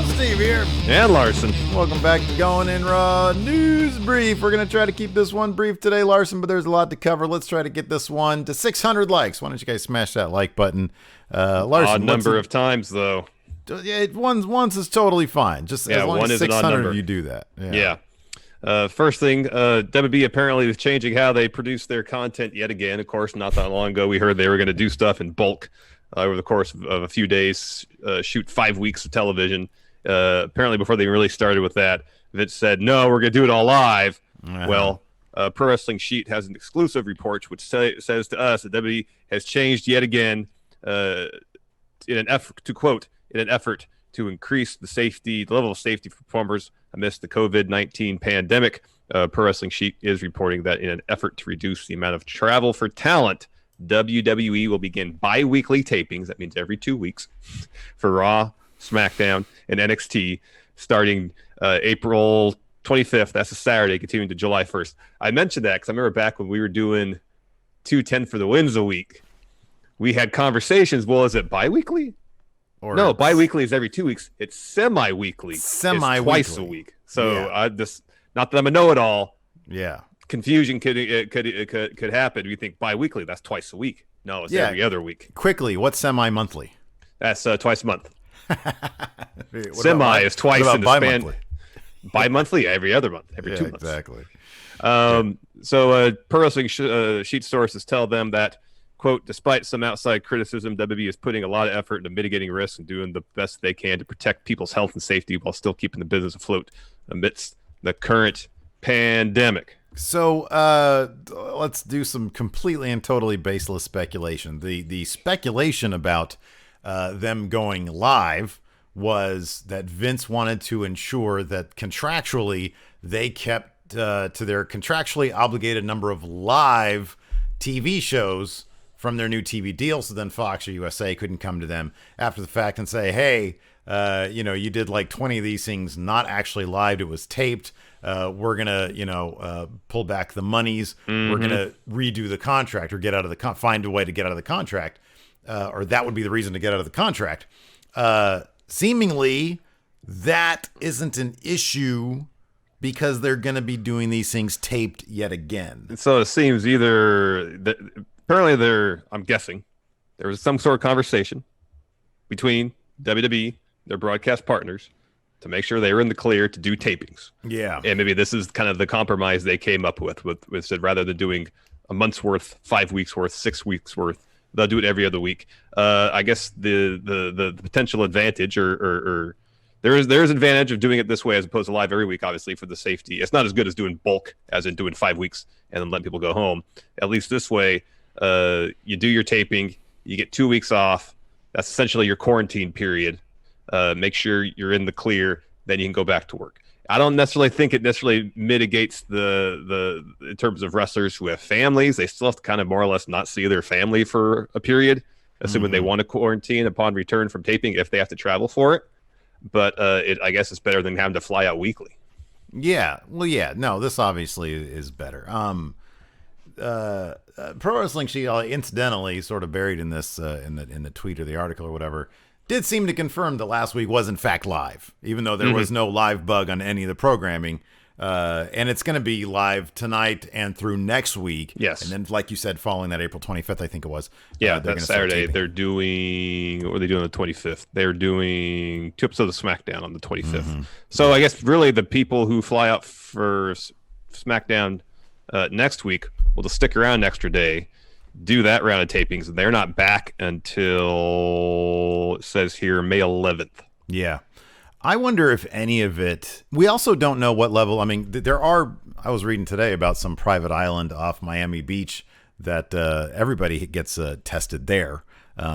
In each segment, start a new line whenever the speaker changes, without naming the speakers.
Steve here.
And Larson.
Welcome back to Going In Raw News Brief. We're going to try to keep this one brief today, Larson, but there's a lot to cover. Let's try to get this one to 600 likes. Why don't you guys smash that like button? Larson,
odd number of times, though.
Yeah, once is totally fine. Just as long as 600 you do that.
Yeah. First thing, WWE apparently is changing how they produce their content yet again. Of course, not that long ago, we heard they were going to do stuff in bulk over the course of a few days, shoot 5 weeks of television. Apparently, before they really started with that, Vince said, no, we're going to do it all live. Well, Pro Wrestling Sheet has an exclusive report which says to us that WWE has changed yet again in an effort to, quote, in an effort to increase the level of safety for performers amidst the COVID-19 pandemic. Pro Wrestling Sheet is reporting that in an effort to reduce the amount of travel for talent, WWE will begin bi-weekly tapings, that means every 2 weeks, for Raw, SmackDown, and NXT starting April 25th. That's a Saturday, continuing to July 1st. I mentioned that because I remember back when we were doing 210 for the wins a week, we had conversations. Well, is it bi-weekly? No, bi-weekly is every 2 weeks. It's semi-weekly. It's twice a week. So not that I'm a know-it-all.
Yeah.
Confusion could happen. We think bi-weekly, that's twice a week. No, it's every other week.
Quickly, what's semi-monthly?
That's twice a month. Semi is twice in the span. Bi-monthly, every other month, every 2 months.
Exactly.
So Pro Wrestling Sheet sources tell them that, quote, despite some outside criticism, WWE is putting a lot of effort into mitigating risks and doing the best they can to protect people's health and safety while still keeping the business afloat amidst the current pandemic.
So let's do some completely and totally baseless speculation. The speculation about them going live was that Vince wanted to ensure that contractually they kept to their contractually obligated number of live TV shows from their new TV deal. So then Fox or USA couldn't come to them after the fact and say, hey, you did like 20 of these things not actually live. It was taped. We're going to, pull back the monies. Mm-hmm. We're going to redo the contract or get out of the find a way to get out of the contract. Or that would be the reason to get out of the contract. Seemingly, that isn't an issue because they're going to be doing these things taped yet again.
So it seems apparently I'm guessing, there was some sort of conversation between WWE, their broadcast partners, to make sure they were in the clear to do tapings.
Yeah.
And maybe this is kind of the compromise they came up with said rather than doing a month's worth, 5 weeks worth, 6 weeks worth, they'll do it every other week. I guess the potential advantage or there is advantage of doing it this way as opposed to live every week, obviously, for the safety. It's not as good as doing bulk as in doing 5 weeks and then letting people go home. At least this way, you do your taping, you get 2 weeks off. That's essentially your quarantine period. Make sure you're in the clear, then you can go back to work. I don't necessarily think it necessarily mitigates the in terms of wrestlers who have families. They still have to kind of more or less not see their family for a period, assuming they want to quarantine upon return from taping if they have to travel for it. But I guess it's better than having to fly out weekly.
Yeah. Well, yeah. No, this obviously is better. Pro Wrestling Sheet, incidentally, sort of buried in this in the tweet or the article or whatever, did seem to confirm that last week was in fact live, even though there was no live bug on any of the programming. And it's going to be live tonight and through next week.
Yes.
And then, like you said, following that April 25th, I think it was.
Yeah, that's Saturday. They're doing, what are they doing on the 25th? They're doing 2 episodes of SmackDown on the 25th. Mm-hmm. So I guess really the people who fly out for SmackDown next week will just stick around an extra day, do that round of tapings. They're not back until, it says here, May 11th.
Yeah. I wonder if any of it, we also don't know what level. I mean, I was reading today about some private island off Miami Beach that everybody gets tested there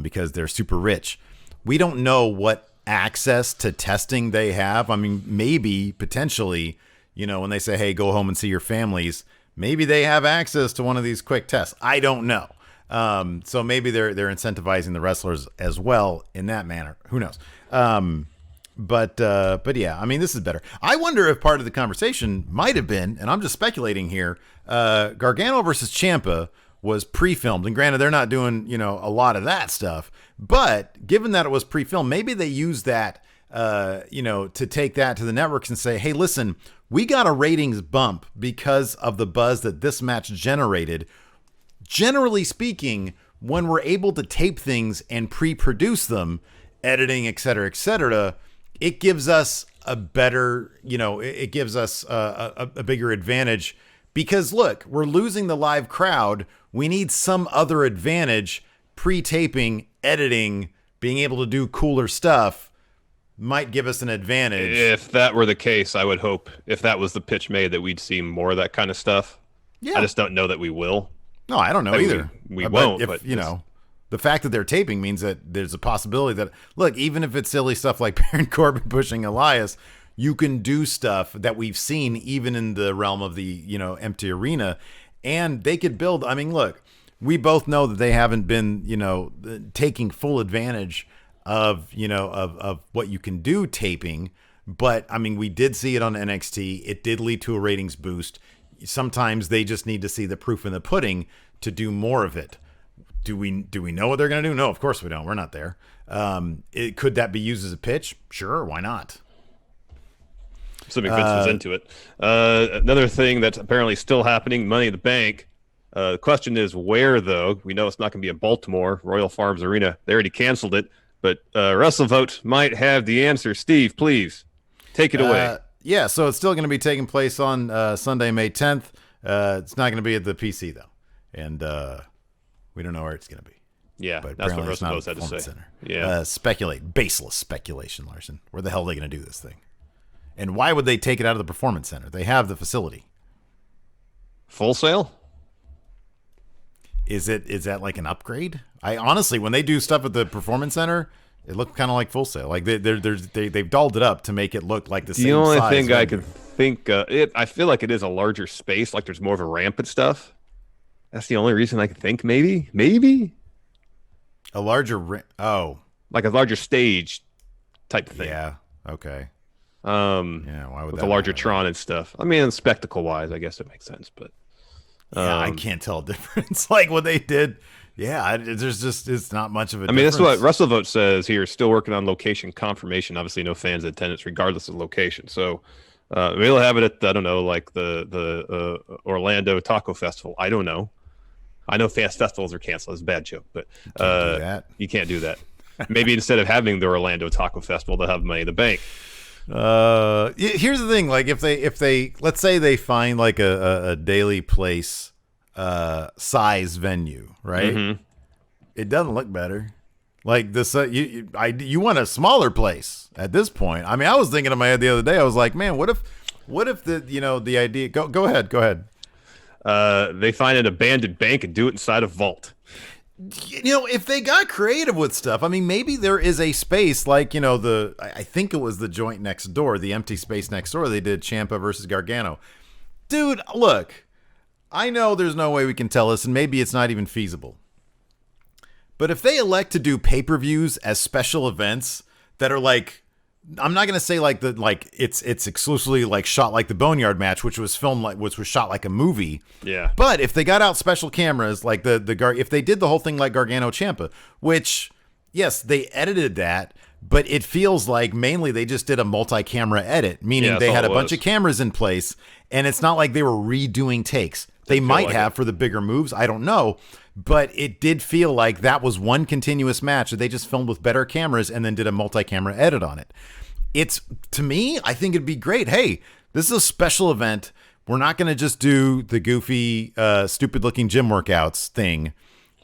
because they're super rich. We don't know what access to testing they have. I mean, maybe potentially, when they say, hey, go home and see your families, maybe they have access to one of these quick tests. I don't know. So maybe they're incentivizing the wrestlers as well in that manner. Who knows? But yeah, I mean, this is better. I wonder if part of the conversation might have been, and I'm just speculating here, Gargano versus Ciampa was pre-filmed. And granted, they're not doing, a lot of that stuff. But given that it was pre-filmed, maybe they used that to take that to the networks and say, hey, listen, we got a ratings bump because of the buzz that this match generated. Generally speaking, when we're able to tape things and pre-produce them, editing, et cetera, it gives us a better, it gives us a bigger advantage because look, we're losing the live crowd. We need some other advantage. Pre-taping, editing, being able to do cooler stuff might give us an advantage.
If that were the case, I would hope if that was the pitch made that we'd see more of that kind of stuff. Yeah. I just don't know that we will.
No, I don't know either.
We won't.
But the fact that they're taping means that there's a possibility that, look, even if it's silly stuff like Baron Corbin pushing Elias, you can do stuff that we've seen even in the realm of the, empty arena. And they could build. I mean, look, we both know that they haven't been, taking full advantage of, of what you can do taping. But, I mean, we did see it on NXT. It did lead to a ratings boost. Sometimes they just need to see the proof in the pudding to do more of it. Do we know what they're going to do? No, of course we don't. We're not there. Could that be used as a pitch? Sure, why not?
Assuming Vince was into it. Another thing that's apparently still happening, Money in the Bank. The question is where, though. We know it's not going to be in Baltimore, Royal Farms Arena. They already canceled it. But WrestleVote might have the answer. Steve, please, take it away.
Yeah, so it's still going to be taking place on Sunday, May 10th. It's not going to be at the PC, though. And we don't know where it's going to be.
Yeah,
but
that's what WrestleVote had to say.
Center. Yeah. Baseless speculation, Larson. Where the hell are they going to do this thing? And why would they take it out of the Performance Center? They have the facility.
Full Sail?
Is that like an upgrade? I honestly, when they do stuff at the Performance Center, it looked kind of like Full Sail. Like they've dolled it up to make it look like the same size.
The only thing I could think, I feel like it is a larger space. Like there's more of a ramp and stuff. That's the only reason I could think. Maybe
a larger
like a larger stage type of thing.
Yeah. Okay.
Why would with that a larger Tron and stuff? I mean, spectacle wise, I guess it makes sense, but
I can't tell a difference. Like what they did. Yeah, it's not much of a difference.
I mean, that's what WrestleVote says here. Still working on location confirmation. Obviously, no fans in attendance, regardless of location. So we'll have it at, I don't know, like the Orlando Taco Festival. I don't know. I know fast festivals are canceled. It's a bad joke, but you can't do that. Maybe instead of having the Orlando Taco Festival, they'll have Money in the Bank.
Here's the thing. Like if they let's say they find like a daily place size venue, right? Mm-hmm. It doesn't look better. Like this, you want a smaller place at this point. I mean, I was thinking in my head the other day. I was like, man, what if the idea? Go ahead.
They find an abandoned bank and do it inside a vault.
If they got creative with stuff, I mean, maybe there is a space like, I think it was the joint next door, the empty space next door. They did Ciampa versus Gargano. Dude, look, I know there's no way we can tell this, and maybe it's not even feasible. But if they elect to do pay-per-views as special events that are like, I'm not gonna say it's exclusively like shot like the Boneyard match, which was shot like a movie.
Yeah.
But if they got out special cameras like if they did the whole thing like Gargano Ciampa, which yes, they edited that, but it feels like mainly they just did a multi-camera edit, meaning they had a bunch of cameras in place, and it's not like they were redoing takes. They might have for the bigger moves, I don't know. But it did feel like that was one continuous match that they just filmed with better cameras and then did a multi-camera edit on it. To me, I think it'd be great. Hey, this is a special event. We're not going to just do the goofy, stupid-looking gym workouts thing.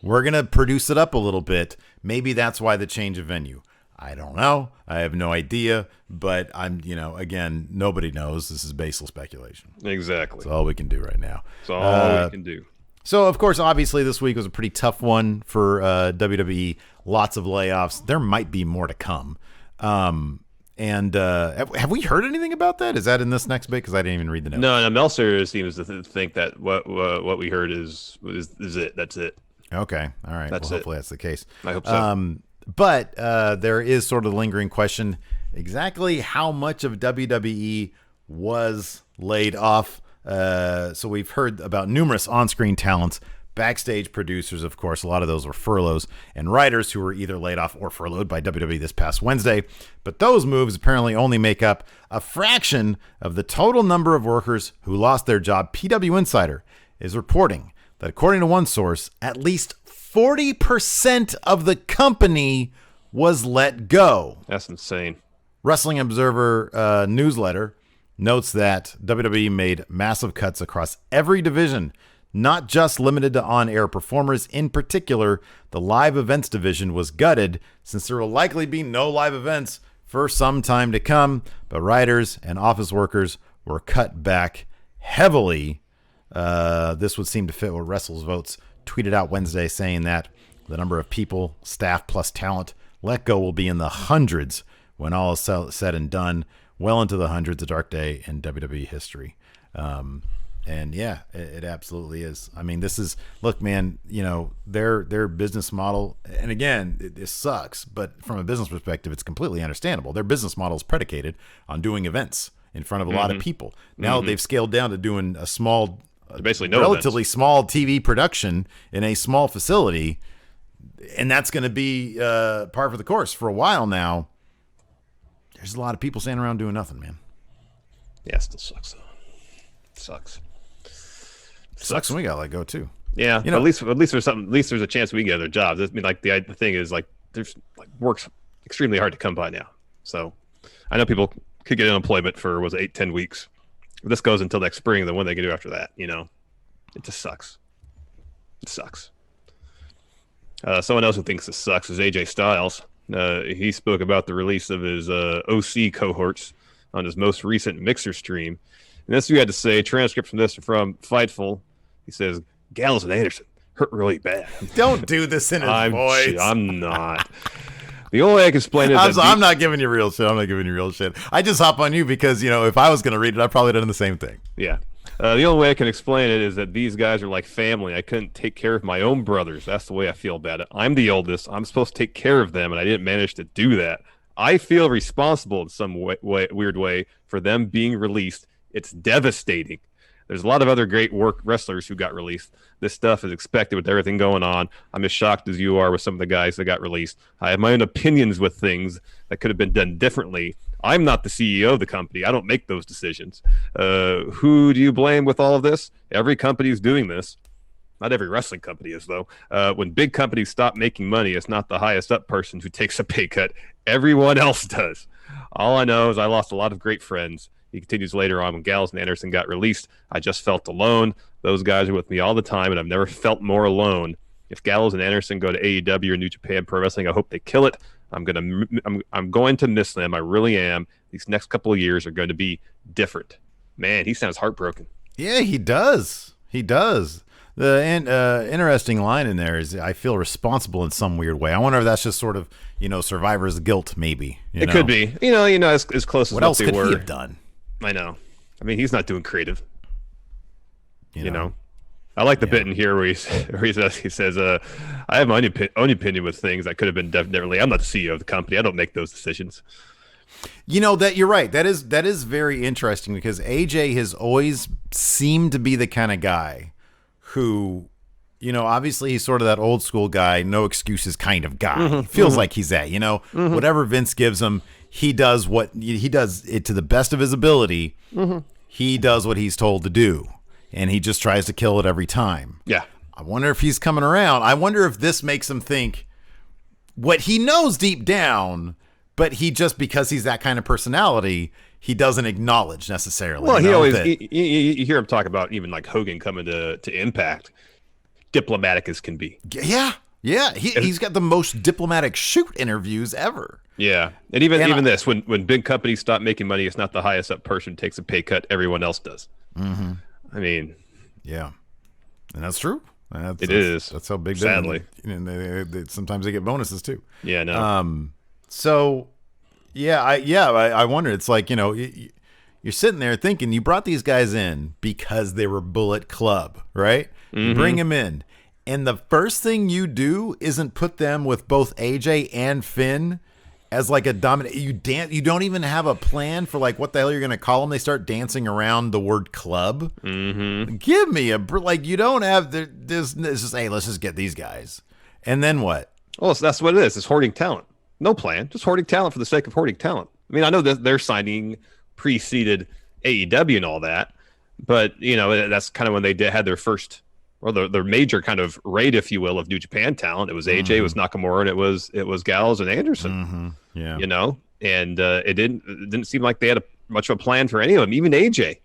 We're going to produce it up a little bit. Maybe that's why the change of venue. I don't know. I have no idea. But I'm, again, nobody knows. This is baseless speculation.
Exactly.
That's all we can do right now.
That's all we can do.
So, of course, obviously, this week was a pretty tough one for WWE. Lots of layoffs. There might be more to come. And have we heard anything about that? Is that in this next bit? Because I didn't even read the notes.
No, Meltzer seems to think that what we heard is it. That's it.
Okay. All right. Hopefully that's the case.
I hope so.
But there is sort of a lingering question. Exactly how much of WWE was laid off? So we've heard about numerous on-screen talents, Backstage producers, of course, a lot of those were furloughs, and writers who were either laid off or furloughed by WWE this past Wednesday. But those moves apparently only make up a fraction of the total number of workers who lost their job. PW Insider is reporting that, according to one source, at least 40% of the company was let go.
That's insane.
Wrestling Observer newsletter notes that WWE made massive cuts across every division, not just limited to on-air performers. In particular, the live events division was gutted since there will likely be no live events for some time to come, but writers and office workers were cut back heavily. This would seem to fit what WrestleVotes tweeted out Wednesday, saying that the number of people, staff plus talent, let go will be in the hundreds when all is said and done, well into the hundreds, a dark day in WWE history. And yeah, it absolutely is. I mean, this is, look, man, you know, their business model, and again, this sucks, but from a business perspective, it's completely understandable. Their business model is predicated on doing events in front of a lot of people. Now they've scaled down to doing a small,
basically no
relatively
events.
small TV production in a small facility, and that's going to be par for the course for a while now. There's a lot of people standing around doing nothing, man.
Yeah, it still sucks though. It sucks.
Sucks when we got let go too.
Yeah,
You know,
at least there's something. At least there's a chance we get other jobs. I mean, like the thing is, like, there's like work's extremely hard to come by now. So I know people could get unemployment for 8-10 weeks. If this goes until next spring, then what they can do after that? You know, it just sucks. It sucks. Someone else who thinks this sucks is AJ Styles. He spoke about the release of his OC cohorts on his most recent Mixer stream. And this we had to say, transcript from this from Fightful. He says, Gallows and Anderson hurt really bad.
don't do this in his voice.
I'm not. The only way I can explain it is
I'm not giving you real shit. I'm not giving you real shit. I just hop on you because, you know, if I was going to read it, I'd probably done the same thing.
Yeah. The only way I can explain it is that these guys are like family. I couldn't take care of my own brothers. That's the way I feel about it. I'm the oldest. I'm supposed to take care of them, and I didn't manage to do that. I feel responsible in some weird way for them being released. It's devastating. There's a lot of other great wrestlers who got released. This stuff is expected with everything going on. I'm as shocked as you are with some of the guys that got released. I have my own opinions with things that could have been done differently. I'm not the CEO of the company. I don't make those decisions. Who do you blame with all of this? Every company is doing this. Not every wrestling company is, though. When big companies stop making money, it's not the highest up person who takes a pay cut. Everyone else does. All I know is I lost a lot of great friends. He continues later on, when Gallows and Anderson got released, I just felt alone. Those guys are with me all the time, and I've never felt more alone. If Gallows and Anderson go to AEW or New Japan Pro Wrestling, I hope they kill it. I'm going to miss them. I really am. These next couple of years are going to be different. Man, he sounds heartbroken.
Yeah, he does. He does. The interesting line in there is, I feel responsible in some weird way. I wonder if that's just sort of, you know, survivor's guilt, maybe.
It could be. You know, as close as
what else
they
could
were.
he have done?
I know. I mean, he's not doing creative. You know. I like the bit in here where he says, I have my own opinion with things that could have been definitely. I'm not the CEO of the company. I don't make those decisions.
You know, that you're right. That is very interesting, because AJ has always seemed to be the kind of guy who, you know, obviously he's sort of that old school guy, no excuses kind of guy. Feels like he's that, you know, whatever Vince gives him, he does it to the best of his ability. He does what he's told to do, and he just tries to kill it every time.
Yeah.
I wonder if he's coming around. I wonder if this makes him think what he knows deep down, but he just, because he's that kind of personality, he doesn't acknowledge necessarily.
Well,
you
he
know,
always, you hear him talk about even like Hogan coming to Impact, diplomatic as can be.
Yeah. He's got the most diplomatic shoot interviews ever.
Yeah. And even this, when big companies stop making money, it's not the highest up person who takes a pay cut. Everyone else does. I mean. Yeah.
And that's true.
It is.
That's how big.
Sadly.
They sometimes they get bonuses too.
Yeah, no.
So, I wonder. It's like, you know, you're sitting there thinking you brought these guys in because they were Bullet Club, right? You bring them in, and the first thing you do isn't put them with both AJ and Finn as like a dominant. You dance. You don't even have a plan for like what the hell you're going to call them. They start dancing around the word club.
Mm-hmm.
Give me a like. You don't have this. It's just hey, let's just get these guys, and then what?
Well, that's what it is. It's hoarding talent. No plan, just hoarding talent for the sake of hoarding talent. I mean, I know that they're signing preceded AEW and all that, but that's kind of when they had their first or their major kind of raid, if you will, of New Japan talent. It was AJ, it was Nakamura, and it was Gallows and Anderson.
Yeah,
and it didn't seem like they had much of a plan for any of them. Even AJ,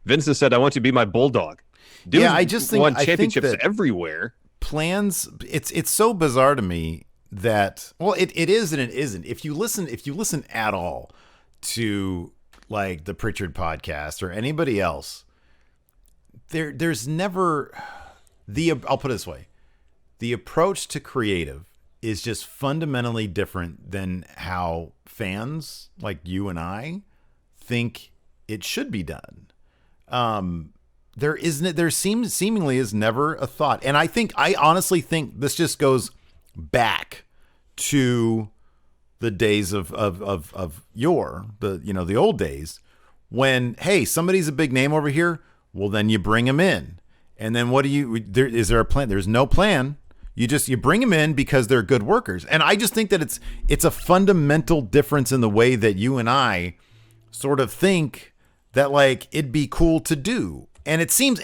Vince has said, "I want you to be my bulldog." Dude,
I just think
won
I
championships
think that
everywhere.
Plans. It's so bizarre to me that it is and it isn't. If you listen at all to like the Pritchard podcast or anybody else, there's never I'll put it this way, the approach to creative is just fundamentally different than how fans like you and I think it should be done. There seemingly is never a thought. And I honestly think this just goes back to the days of the old days when, hey, somebody's a big name over here. Well, then you bring him in. And then is there a plan? There's no plan. You bring them in because they're good workers. And I just think that it's a fundamental difference in the way that you and I sort of think that like it'd be cool to do. And it seems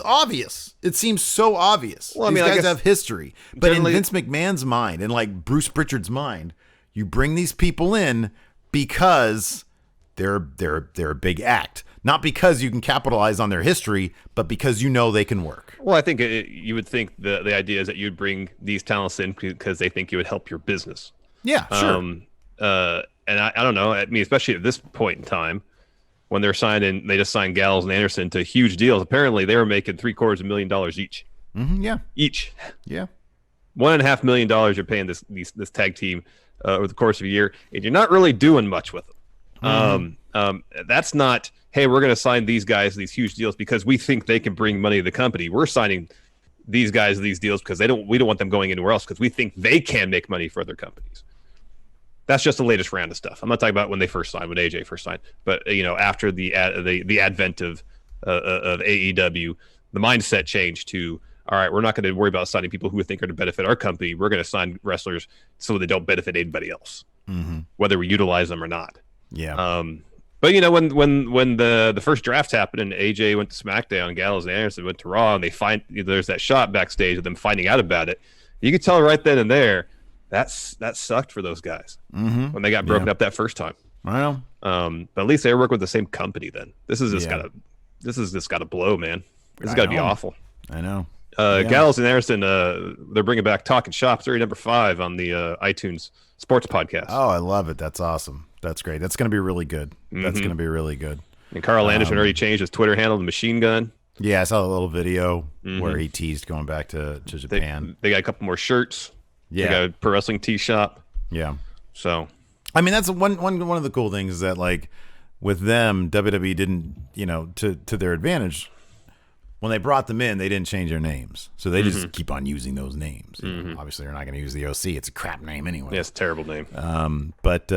obvious. It seems so obvious.
Well,
these
I
guys
guess
have history. But in Vince McMahon's mind and like Bruce Pritchard's mind, you bring these people in because they're a big act. Not because you can capitalize on their history, but because they can work.
Well, I think you would think the idea is that you'd bring these talents in because they think you would help your business.
Yeah, sure.
And I don't know. I mean, especially at this point in time, when they just signed Gallows and Anderson to huge deals. Apparently, they were making $750,000 each.
Mm-hmm, yeah.
Each.
Yeah.
$1.5 million you're paying this tag team over the course of a year, and you're not really doing much with them. That's not, hey, we're going to sign these guys to these huge deals because we think they can bring money to the company. We're signing these guys to these deals because we don't want them going anywhere else because we think they can make money for other companies. That's just the latest round of stuff. I'm not talking about when they first signed, when AJ first signed, but after the advent of AEW, the mindset changed to, all right, we're not going to worry about signing people who we think are to benefit our company. We're going to sign wrestlers so they don't benefit anybody else, whether we utilize them or not.
Yeah.
But when the first draft happened and AJ went to SmackDown, Gallows and Anderson went to Raw, and there's that shot backstage of them finding out about it. You could tell right then and there that sucked for those guys when they got broken up that first time.
Well,
but at least they were working with the same company then. This is just gotta blow, man. This has got to be awful.
I know.
Gallows and Anderson, they're bringing back Talking Shop, series number 5 on the iTunes Sports Podcast.
Oh, I love it. That's awesome. That's great. That's going to be really good. That's going to be really good.
And Carl Anderson already changed his Twitter handle to Machine Gun.
Yeah, I saw a little video where he teased going back to Japan.
They got a couple more shirts.
Yeah.
They got a Pro Wrestling Tee Shop.
Yeah.
So,
I mean, that's one of the cool things is that like with them, WWE didn't, to their advantage. When they brought them in, they didn't change their names. So they just keep on using those names. Obviously, they're not going to use the OC. It's a crap name anyway.
Yeah, it's a terrible name.
But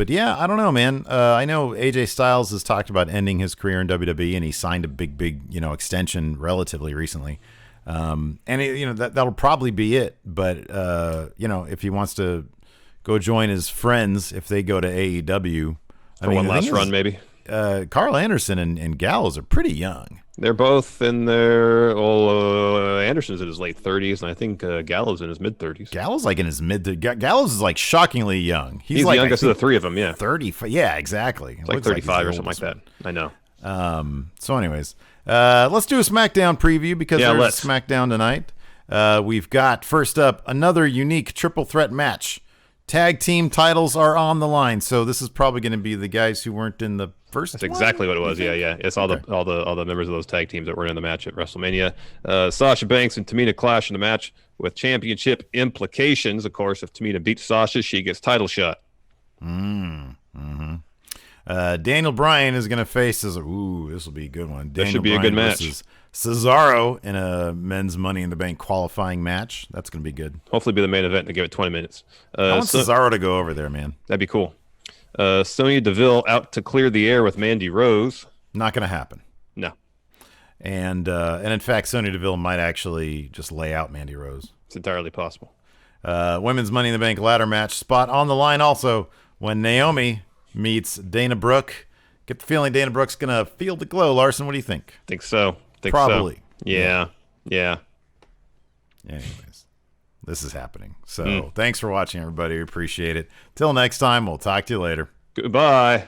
yeah, I don't know, man. I know AJ Styles has talked about ending his career in WWE, and he signed a big, extension relatively recently. And that'll probably be it. But if he wants to go join his friends, if they go to AEW,
one last run, maybe.
Carl Anderson and Gallows are pretty young.
They're both in their Anderson's in his late 30s, and I think Gallows in his mid 30s.
Gallows like in his Gallows is like shockingly young.
He's
like
the youngest of the three of them. Yeah,
30. Yeah, exactly.
It's like 35 or something like that. I know.
So, anyways, let's do a SmackDown preview because there's SmackDown tonight. We've got first up another unique triple threat match. Tag team titles are on the line, so this is probably going to be the guys who weren't in the first.
That's exactly what it was. Yeah. It's all the members of those tag teams that were in the match at WrestleMania. Sasha Banks and Tamina clash in the match with championship implications. Of course, if Tamina beats Sasha, she gets title shot.
Daniel Bryan is going to face this will be a good one.
That
Daniel
should be a good match.
Versus Cesaro in a men's Money in the Bank qualifying match. That's going to be good.
Hopefully be the main event and give it 20 minutes.
I want Cesaro to go over there, man.
That'd be cool. Sonya Deville out to clear the air with Mandy Rose.
Not going to happen.
No.
And in fact, Sonya Deville might actually just lay out Mandy Rose.
It's entirely possible.
Women's Money in the Bank ladder match spot on the line also when Naomi meets Dana Brooke. Get the feeling Dana Brooke's going to feel the glow. Larson, what do you think?
Think so.
Probably.
So. Yeah.
Anyways, this is happening. So thanks for watching, everybody. We appreciate it. Till next time, we'll talk to you later.
Goodbye.